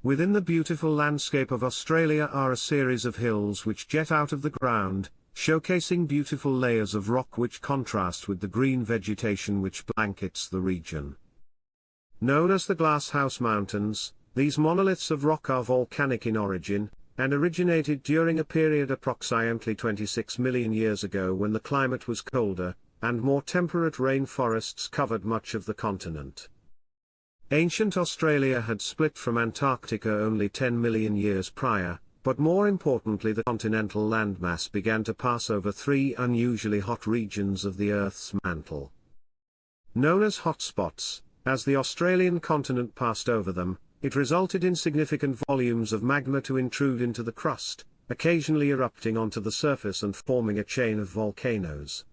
Within the beautiful landscape of Australia are a series of hills which jet out of the ground, showcasing beautiful layers of rock which contrast with the green vegetation which blankets the region. Known as the Glasshouse Mountains, these monoliths of rock are volcanic in origin, and originated during a period approximately 26 million years ago when the climate was colder, and more temperate rainforests covered much of the continent. Ancient Australia had split from Antarctica only 10 million years prior, but more importantly the continental landmass began to pass over three unusually hot regions of the Earth's mantle. Known as hotspots, as the Australian continent passed over them, it resulted in significant volumes of magma to intrude into the crust, occasionally erupting onto the surface and forming a chain of volcanoes.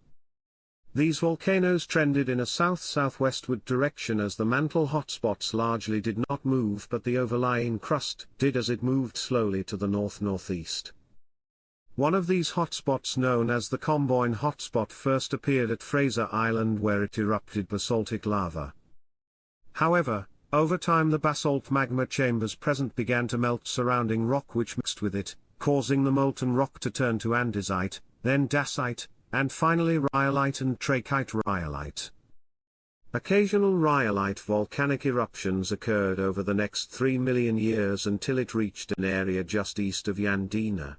These volcanoes trended in a south-southwestward direction as the mantle hotspots largely did not move, but the overlying crust did as it moved slowly to the north-northeast. One of these hotspots, known as the Comboyne hotspot, first appeared at Fraser Island where it erupted basaltic lava. However, over time the basalt magma chambers present began to melt surrounding rock which mixed with it, causing the molten rock to turn to andesite, then dacite, and finally rhyolite and trachyte rhyolite. Occasional rhyolite volcanic eruptions occurred over the next 3 million years until it reached an area just east of Yandina.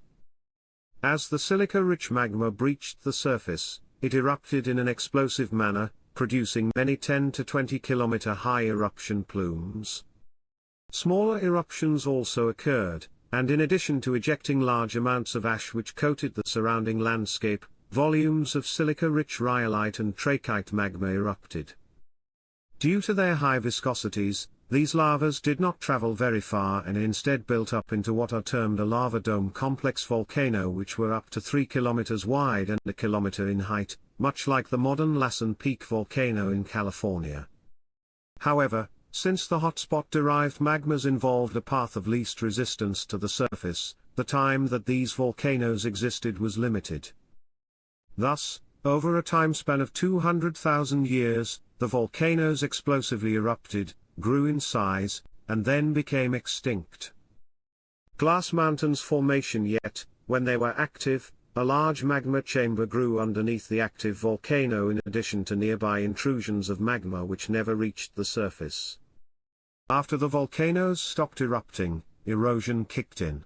As the silica-rich magma breached the surface, it erupted in an explosive manner, producing many 10 to 20 kilometer high eruption plumes. Smaller eruptions also occurred, and in addition to ejecting large amounts of ash which coated the surrounding landscape, volumes of silica-rich rhyolite and trachyte magma erupted. Due to their high viscosities, these lavas did not travel very far and instead built up into what are termed a lava dome complex volcano, which were up to 3 kilometers wide and a kilometer in height, much like the modern Lassen Peak volcano in California. However, since the hotspot-derived magmas involved a path of least resistance to the surface, the time that these volcanoes existed was limited. Thus, over a time span of 200,000 years, the volcanoes explosively erupted, grew in size, and then became extinct. Glass Mountains formation. Yet, when they were active, a large magma chamber grew underneath the active volcano in addition to nearby intrusions of magma which never reached the surface. After the volcanoes stopped erupting, erosion kicked in.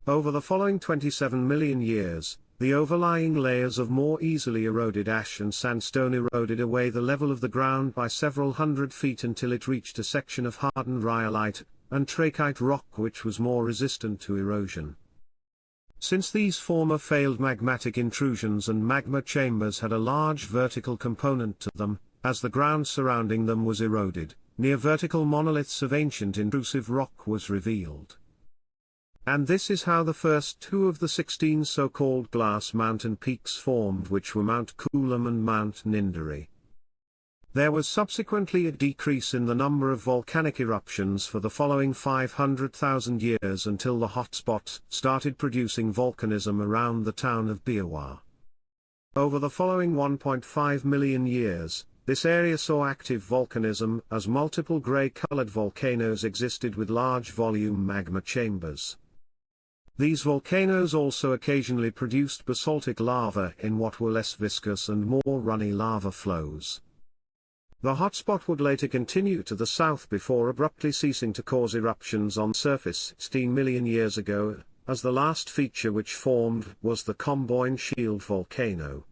Over the following 27 million years, the overlying layers of more easily eroded ash and sandstone eroded away the level of the ground by several hundred feet until it reached a section of hardened rhyolite and trachyte rock which was more resistant to erosion. Since these former failed magmatic intrusions and magma chambers had a large vertical component to them, as the ground surrounding them was eroded, near-vertical monoliths of ancient intrusive rock was revealed. And this is how the first two of the 16 so-called glass mountain peaks formed, which were Mount Coolum and Mount Ninderry. There was subsequently a decrease in the number of volcanic eruptions for the following 500,000 years until the hotspot started producing volcanism around the town of Biawar. Over the following 1.5 million years, this area saw active volcanism as multiple grey-colored volcanoes existed with large volume magma chambers. These volcanoes also occasionally produced basaltic lava in what were less viscous and more runny lava flows. The hotspot would later continue to the south before abruptly ceasing to cause eruptions on surface 16 million years ago, as the last feature which formed was the Comboyne Shield volcano.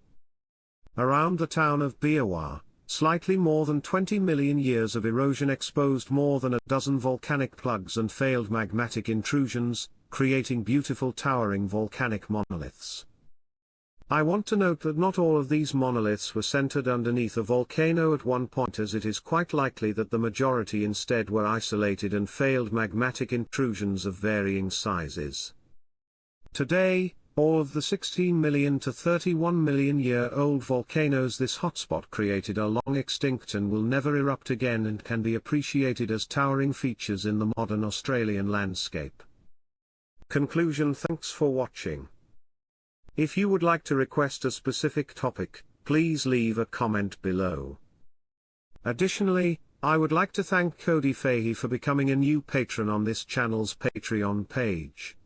Around the town of Biawar, slightly more than 20 million years of erosion exposed more than a dozen volcanic plugs and failed magmatic intrusions, creating beautiful towering volcanic monoliths. I want to note that not all of these monoliths were centered underneath a volcano at one point, as it is quite likely that the majority instead were isolated and failed magmatic intrusions of varying sizes. Today, all of the 16 million to 31 million year old volcanoes this hotspot created are long extinct and will never erupt again and can be appreciated as towering features in the modern Australian landscape. Conclusion. Thanks for watching. If you would like to request a specific topic, please leave a comment below. Additionally, I would like to thank Cody Fahey for becoming a new patron on this channel's Patreon page.